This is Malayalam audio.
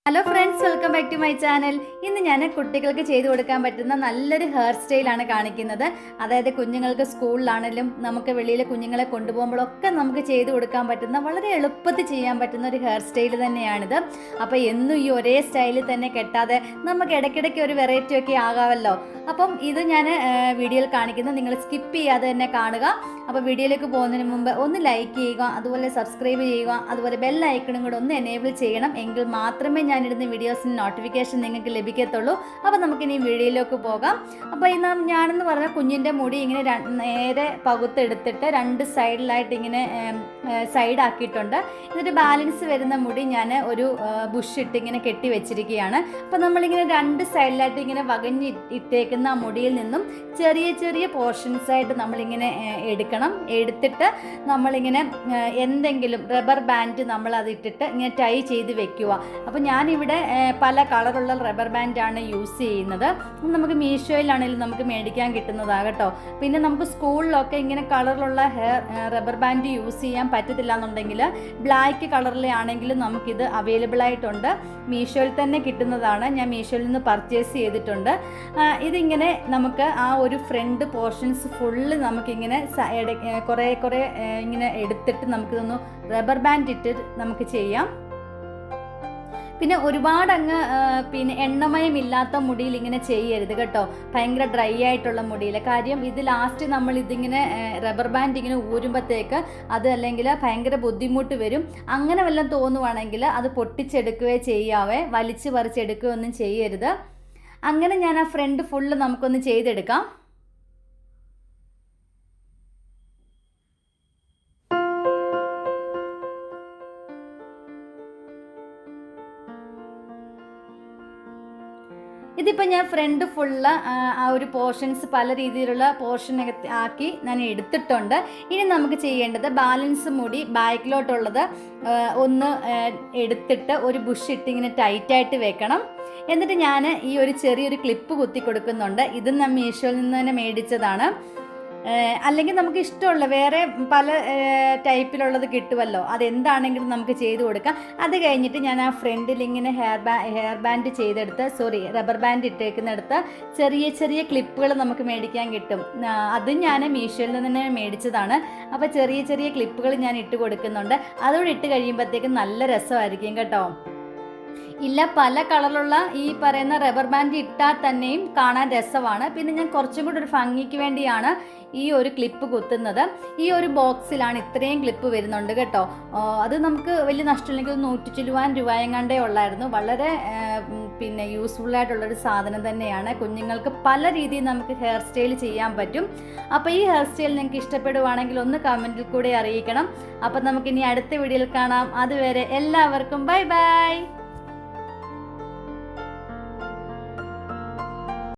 Hello friends, welcome back to my channel. ഇന്ന് ഞാൻ കുട്ടികൾക്ക് ചെയ്തു കൊടുക്കാൻ പറ്റുന്ന നല്ലൊരു ഹെയർ സ്റ്റൈലാണ് കാണിക്കുന്നത്. അതായത് കുഞ്ഞുങ്ങൾക്ക് സ്കൂളിലാണെങ്കിലും നമുക്ക് വെളിയിൽ കുഞ്ഞുങ്ങളെ കൊണ്ടുപോകുമ്പോഴൊക്കെ നമുക്ക് ചെയ്തു കൊടുക്കാൻ പറ്റുന്ന വളരെ എളുപ്പത്തിൽ ചെയ്യാൻ പറ്റുന്ന ഒരു ഹെയർ സ്റ്റൈൽ തന്നെയാണിത്. അപ്പോൾ എന്നും ഈ ഒരേ സ്റ്റൈലിൽ തന്നെ കെട്ടാതെ നമുക്ക് ഇടയ്ക്കിടയ്ക്ക് ഒരു വെറൈറ്റി ഒക്കെ ആകാമല്ലോ. അപ്പം ഇത് ഞാൻ വീഡിയോയിൽ കാണിക്കുന്നത് നിങ്ങൾ സ്കിപ്പ് ചെയ്യാതെ തന്നെ കാണുക. അപ്പോൾ വീഡിയോയിലേക്ക് പോകുന്നതിന് മുമ്പ് ഒന്ന് ലൈക്ക് ചെയ്യുക, അതുപോലെ സബ്സ്ക്രൈബ് ചെയ്യുക, അതുപോലെ ബെൽ ഐക്കണും കൂടെ ഒന്ന് എനേബിൾ ചെയ്യണം. എങ്കിൽ മാത്രമേ ഞാനിടുന്ന വീഡിയോസിന് നോട്ടിഫിക്കേഷൻ നിങ്ങൾക്ക് ലഭിക്കത്തുള്ളൂ. അപ്പോൾ നമുക്കിനി വീഡിയോയിലേക്ക് പോകാം. അപ്പോൾ ഇന്ന് ഞാനെന്ന് പറഞ്ഞാൽ കുഞ്ഞിൻ്റെ മുടി ഇങ്ങനെ നേരെ പകുത്തെടുത്തിട്ട് രണ്ട് സൈഡിലായിട്ട് ഇങ്ങനെ സൈഡാക്കിയിട്ടുണ്ട്. എന്നിട്ട് ബാലൻസ് വരുന്ന മുടി ഞാൻ ഒരു ബുഷ് ഇട്ട് ഇങ്ങനെ കെട്ടി വെച്ചിരിക്കുകയാണ്. അപ്പോൾ നമ്മളിങ്ങനെ രണ്ട് സൈഡിലായിട്ട് ഇങ്ങനെ വകഞ്ഞ് ഇട്ടേക്കുന്ന ആ മുടിയിൽ നിന്നും ചെറിയ ചെറിയ പോർഷൻസായിട്ട് നമ്മളിങ്ങനെ എടുത്തിട്ട് നമ്മളിങ്ങനെ എന്തെങ്കിലും റബ്ബർ ബാൻഡ് നമ്മളത് ഇട്ടിട്ട് ഇങ്ങനെ ടൈ ചെയ്ത് വെക്കുക. അപ്പോൾ ഞാനിവിടെ പല കളറുള്ള റബ്ബർ ബാൻഡാണ് യൂസ് ചെയ്യുന്നത്. നമുക്ക് മീഷോയിലാണെങ്കിലും നമുക്ക് മേടിക്കാൻ കിട്ടുന്നതാകട്ടോ. പിന്നെ നമുക്ക് സ്കൂളിലൊക്കെ ഇങ്ങനെ കളറിലുള്ള റബ്ബർ ബാൻഡ് യൂസ് ചെയ്യാൻ പറ്റത്തില്ല എന്നുണ്ടെങ്കിൽ ബ്ലാക്ക് കളറിലെ ആണെങ്കിലും നമുക്കിത് അവൈലബിൾ ആയിട്ടുണ്ട്. മീഷോയിൽ തന്നെ കിട്ടുന്നതാണ്. ഞാൻ മീഷോയിൽ നിന്ന് പർച്ചേസ് ചെയ്തിട്ടുണ്ട്. ഇതിങ്ങനെ നമുക്ക് ആ ഒരു ഫ്രണ്ട് പോർഷൻസ് ഫുള്ള് നമുക്കിങ്ങനെ കുറേ ഇങ്ങനെ എടുത്തിട്ട് നമുക്കിതൊന്ന് റബ്ബർ ബാൻഡ് ഇട്ട് നമുക്ക് ചെയ്യാം. പിന്നെ ഒരുപാട് പിന്നെ എണ്ണമയമില്ലാത്ത മുടിയിൽ ഇങ്ങനെ ചെയ്യരുത് കേട്ടോ. ഭയങ്കര ഡ്രൈ ആയിട്ടുള്ള മുടിയിൽ. കാര്യം ഇത് ലാസ്റ്റ് നമ്മൾ ഇതിങ്ങനെ റബ്ബർ ബാൻഡ് ഇങ്ങനെ ഊരുമ്പോഴത്തേക്ക് അത് അല്ലെങ്കിൽ ഭയങ്കര ബുദ്ധിമുട്ട് വരും. അങ്ങനെ വല്ലതും തോന്നുവാണെങ്കിൽ അത് പൊട്ടിച്ചെടുക്കുകയോ ചെയ്യാവേ, വലിച്ച് പറിച്ചെടുക്കുകയോ ഒന്നും ചെയ്യരുത്. അങ്ങനെ ഞാൻ ആ ഫ്രണ്ട് ഫുള്ള് നമുക്കൊന്ന് ചെയ്തെടുക്കാം. ഇതിപ്പോൾ ഞാൻ ഫ്രണ്ട് ഫുള്ള് ആ ഒരു പോർഷൻസ് പല രീതിയിലുള്ള പോർഷൻ ആക്കി ഞാൻ എടുത്തിട്ടുണ്ട്. ഇനി നമുക്ക് ചെയ്യേണ്ടത് ബാലൻസ് മുടി ബാക്കിലോട്ടുള്ളത് ഒന്ന് എടുത്തിട്ട് ഒരു ബുഷ് ഇട്ട് ഇങ്ങനെ ടൈറ്റായിട്ട് വെക്കണം. എന്നിട്ട് ഞാൻ ഈ ഒരു ചെറിയൊരു ക്ലിപ്പ് കുത്തി കൊടുക്കുന്നുണ്ട്. ഇത് ഞാൻ മീഷോയിൽ നിന്ന് തന്നെ മേടിച്ചതാണ്. അല്ലെങ്കിൽ നമുക്ക് ഇഷ്ടമുള്ള വേറെ പല ടൈപ്പിലുള്ളത് കിട്ടുമല്ലോ, അതെന്താണെങ്കിലും നമുക്ക് ചെയ്ത് കൊടുക്കാം. അത് കഴിഞ്ഞിട്ട് ഞാൻ ആ ഫ്രണ്ടിൽ ഇങ്ങനെ ഹെയർ ബാൻഡ് റബ്ബർ ബാൻഡ് ഇട്ടേക്കുന്നിടത്ത് ചെറിയ ചെറിയ ക്ലിപ്പുകൾ നമുക്ക് മേടിക്കാൻ കിട്ടും. അതും ഞാൻ മീഷോയിൽ നിന്ന് തന്നെ മേടിച്ചതാണ്. അപ്പോൾ ചെറിയ ചെറിയ ക്ലിപ്പുകൾ ഞാൻ ഇട്ട് കൊടുക്കുന്നുണ്ട്. അതോടെ ഇട്ട് കഴിയുമ്പോഴത്തേക്കും നല്ല രസമായിരിക്കും കേട്ടോ. ഇല്ല, പല കളറിലുള്ള ഈ പറയുന്ന റബ്ബർ ബാൻഡ് ഇട്ടാൽ തന്നെയും കാണാൻ രസമാണ്. പിന്നെ ഞാൻ കുറച്ചും കൂടി ഒരു ഭംഗിക്ക് വേണ്ടിയാണ് ഈ ഒരു ക്ലിപ്പ് കുത്തുന്നത്. ഈ ഒരു ബോക്സിലാണ് ഇത്രയും ക്ലിപ്പ് വരുന്നുണ്ട് കേട്ടോ. അത് നമുക്ക് വലിയ നഷ്ടമില്ലെങ്കിൽ 100 രൂപയെങ്ങാണ്ടേ ഉള്ളായിരുന്നു. വളരെ പിന്നെ യൂസ്ഫുൾ ആയിട്ടുള്ളൊരു സാധനം തന്നെയാണ്. കുഞ്ഞുങ്ങൾക്ക് പല രീതിയിൽ നമുക്ക് ഹെയർ സ്റ്റൈൽ ചെയ്യാൻ പറ്റും. അപ്പോൾ ഈ ഹെയർ സ്റ്റൈൽ നിങ്ങൾക്ക് ഇഷ്ടപ്പെടുവാണെങ്കിൽ ഒന്ന് കമൻറ്റിൽ കൂടെ അറിയിക്കണം. അപ്പോൾ നമുക്കിനി അടുത്ത വീഡിയോയിൽ കാണാം. അതുവരെ എല്ലാവർക്കും ബൈ ബൈ.